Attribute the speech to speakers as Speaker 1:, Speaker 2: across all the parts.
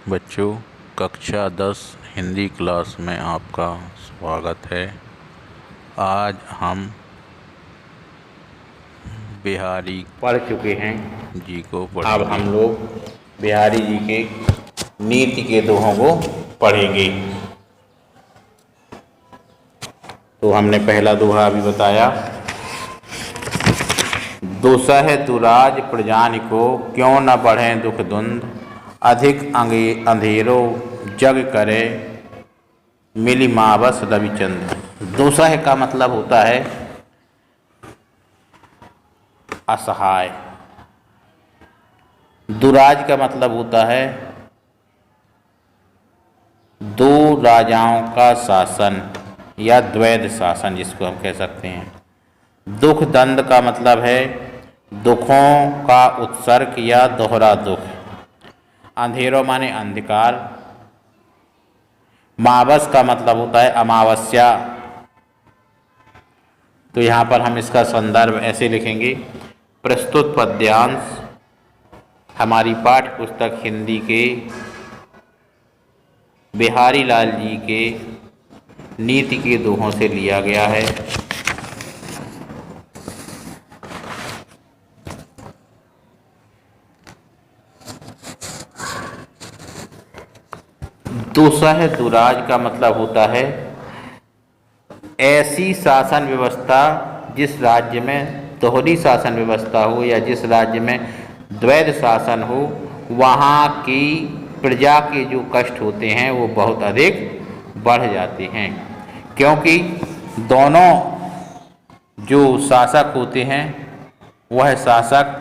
Speaker 1: बच्चों, कक्षा 10 हिंदी क्लास में आपका स्वागत है। आज हम बिहारी
Speaker 2: पढ़ चुके हैं।
Speaker 1: जी को
Speaker 2: अब
Speaker 1: पढ़ेंगे।
Speaker 2: हम लोग बिहारी जी के नीति के दोहों को पढ़ेंगे। तो हमने पहला दोहा अभी बताया। दुसह दुराज प्रजानिको क्यों न बढ़े दुख धुंध, अधिक अंधेरो जग करे मिली मावस रविचंद्र। दुसह का मतलब होता है असहाय। दुराज का मतलब होता है दो राजाओं का शासन या द्वैध शासन, जिसको हम कह सकते हैं। दुख दंड का मतलब है दुखों का उत्सर्ग या दोहरा दुख। अंधेरों माने अंधकार। मावस का मतलब होता है अमावस्या। तो यहाँ पर हम इसका संदर्भ ऐसे लिखेंगे। प्रस्तुत पद्यांश हमारी पाठ्य पुस्तक हिंदी के बिहारी लाल जी के नीति के दोहों से लिया गया है। दुसह दुराज का मतलब होता है ऐसी शासन व्यवस्था जिस राज्य में दोहरी शासन व्यवस्था हो या जिस राज्य में द्वैध शासन हो, वहाँ की प्रजा के जो कष्ट होते हैं वो बहुत अधिक बढ़ जाते हैं। क्योंकि दोनों जो शासक होते हैं वह शासक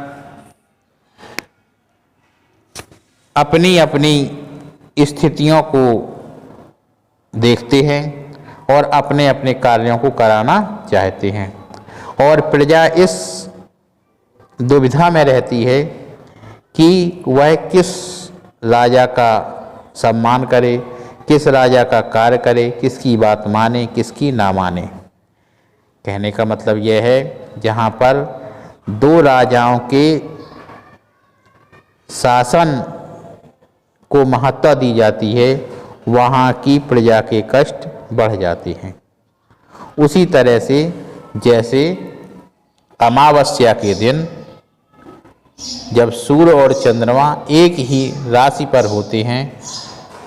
Speaker 2: अपनी अपनी स्थितियों को देखते हैं और अपने अपने कार्यों को कराना चाहते हैं, और प्रजा इस दुविधा में रहती है कि वह किस राजा का सम्मान करे, किस राजा का कार्य करे, किसकी बात माने, किसकी ना माने। कहने का मतलब यह है जहाँ पर दो राजाओं के शासन को महत्ता दी जाती है, वहाँ की प्रजा के कष्ट बढ़ जाते हैं। उसी तरह से जैसे अमावस्या के दिन जब सूर्य और चंद्रमा एक ही राशि पर होते हैं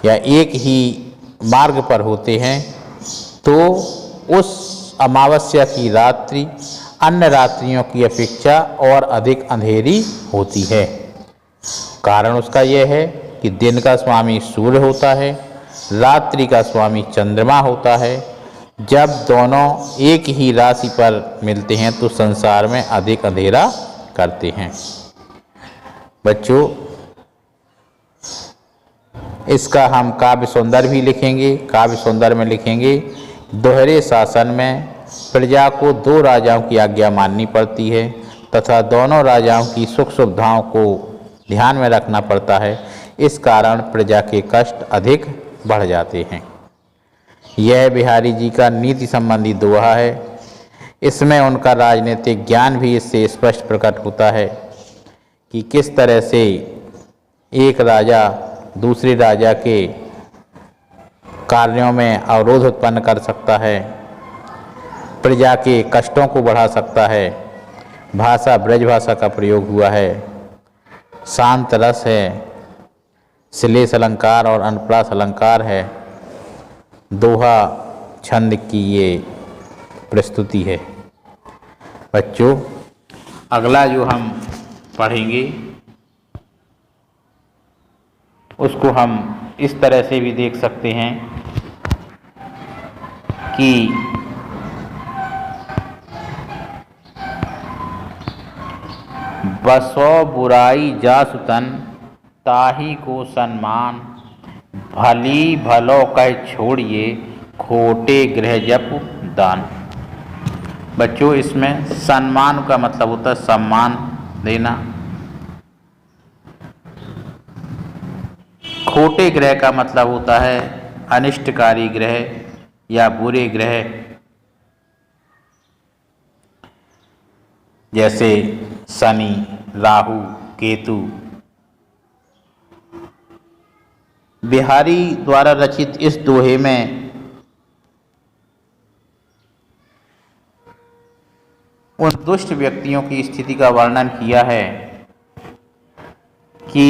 Speaker 2: या एक ही मार्ग पर होते हैं, तो उस अमावस्या की रात्रि अन्य रात्रियों की अपेक्षा और अधिक अंधेरी होती है। कारण उसका यह है कि दिन का स्वामी सूर्य होता है, रात्रि का स्वामी चंद्रमा होता है। जब दोनों एक ही राशि पर मिलते हैं तो संसार में अधिक अंधेरा करते हैं। बच्चों, इसका हम काव्य सौंदर्य भी लिखेंगे। काव्य सौंदर्य में लिखेंगे दोहरे शासन में प्रजा को दो राजाओं की आज्ञा माननी पड़ती है तथा दोनों राजाओं की सुख सुविधाओं को ध्यान में रखना पड़ता है। इस कारण प्रजा के कष्ट अधिक बढ़ जाते हैं। यह बिहारी जी का नीति संबंधी दोहा है। इसमें उनका राजनीतिक ज्ञान भी इससे स्पष्ट प्रकट होता है कि किस तरह से एक राजा दूसरे राजा के कार्यों में अवरोध उत्पन्न कर सकता है, प्रजा के कष्टों को बढ़ा सकता है। भाषा ब्रज भाषा का प्रयोग हुआ है, शांत रस है, श्लेष अलंकार और अनुप्रास अलंकार है। दोहा छंद की ये प्रस्तुति है। बच्चों, अगला जो हम पढ़ेंगे उसको हम इस तरह से भी देख सकते हैं कि बसो बुराई जासु तन ताही को सम्मान, भली भलो कह छोड़िए खोटे गृह जप दान। बच्चों, इसमें सम्मान का मतलब होता है सम्मान देना। खोटे ग्रह का मतलब होता है अनिष्टकारी ग्रह या बुरे ग्रह, जैसे शनि, राहु, केतु। बिहारी द्वारा रचित इस दोहे में उन दुष्ट व्यक्तियों की स्थिति का वर्णन किया है कि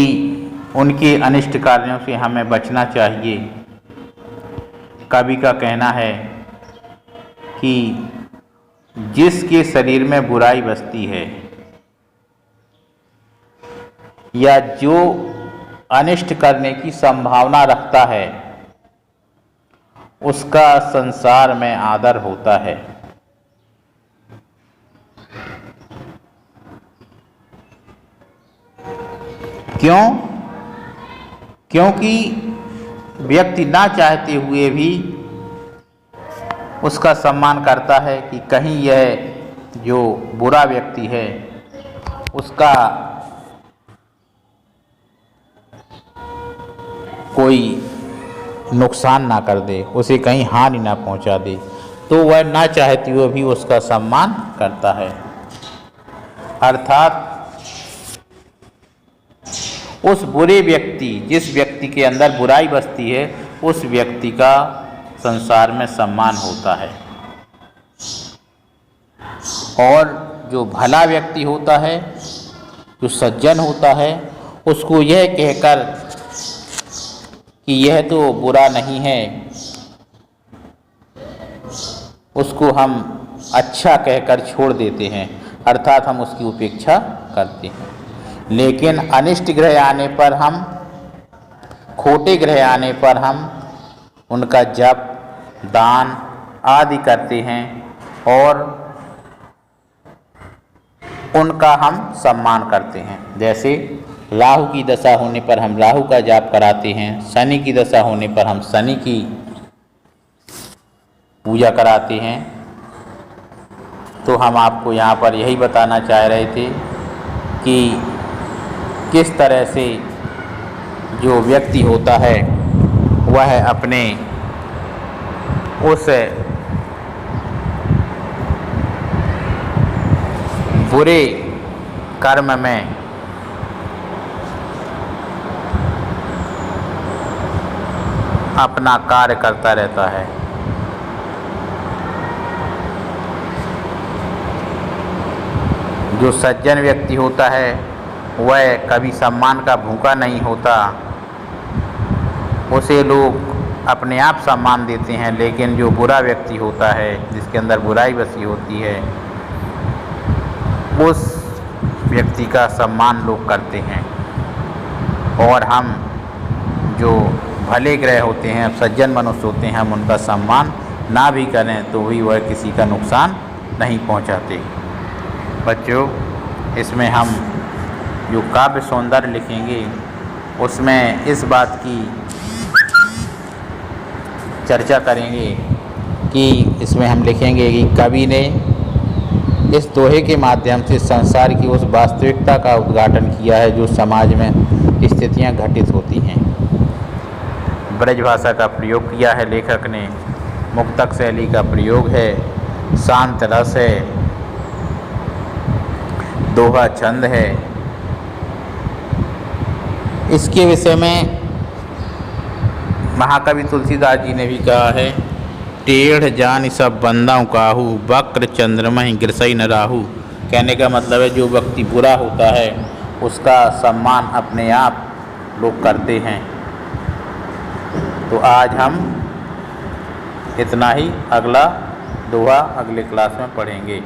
Speaker 2: उनके अनिष्ट कार्यों से हमें बचना चाहिए। कवि का कहना है कि जिसके शरीर में बुराई बसती है या जो अनिष्ट करने की संभावना रखता है उसका संसार में आदर होता है। क्यों? क्योंकि व्यक्ति ना चाहते हुए भी उसका सम्मान करता है कि कहीं यह जो बुरा व्यक्ति है उसका कोई नुकसान ना कर दे, उसे कहीं हानि ना पहुंचा दे, तो वह ना चाहते हुए भी उसका सम्मान करता है। अर्थात उस बुरे व्यक्ति, जिस व्यक्ति के अंदर बुराई बसती है, उस व्यक्ति का संसार में सम्मान होता है। और जो भला व्यक्ति होता है, जो सज्जन होता है, उसको यह कहकर कि यह तो बुरा नहीं है, उसको हम अच्छा कहकर छोड़ देते हैं, अर्थात हम उसकी उपेक्षा करते हैं। लेकिन अनिष्ट ग्रह आने पर हम, खोटे ग्रह आने पर हम उनका जप, दान आदि करते हैं और उनका हम सम्मान करते हैं। जैसे राहु की दशा होने पर हम राहु का जाप कराते हैं, शनि की दशा होने पर हम शनि की पूजा कराते हैं। तो हम आपको यहाँ पर यही बताना चाह रहे थे कि किस तरह से जो व्यक्ति होता है वह अपने उस बुरे कर्म में अपना कार्य करता रहता है। जो सज्जन व्यक्ति होता है वह कभी सम्मान का भूखा नहीं होता, उसे लोग अपने आप सम्मान देते हैं। लेकिन जो बुरा व्यक्ति होता है, जिसके अंदर बुराई बसी होती है, उस व्यक्ति का सम्मान लोग करते हैं। और हम जो भले ग्रह होते हैं, सज्जन मनुष्य होते हैं, हम उनका सम्मान ना भी करें तो भी वह किसी का नुकसान नहीं पहुंचाते। बच्चों, इसमें हम जो काव्य सौंदर्य लिखेंगे उसमें इस बात की चर्चा करेंगे कि इसमें हम लिखेंगे कि कवि ने इस दोहे के माध्यम से संसार की उस वास्तविकता का उद्घाटन किया है जो समाज में स्थितियां घटित होती हैं। ब्रज भाषा का प्रयोग किया है लेखक ने, मुक्तक शैली का प्रयोग है, शांत रस है, दोहा छंद है। इसके विषय में महाकवि तुलसीदास जी ने भी कहा है, टेढ़ जान सब बंदाऊ काहू, वक्र चंद्रमा गिरसई न राहू। कहने का मतलब है जो व्यक्ति बुरा होता है उसका सम्मान अपने आप लोग करते हैं। तो आज हम इतना ही, अगला दोहा अगले क्लास में पढ़ेंगे।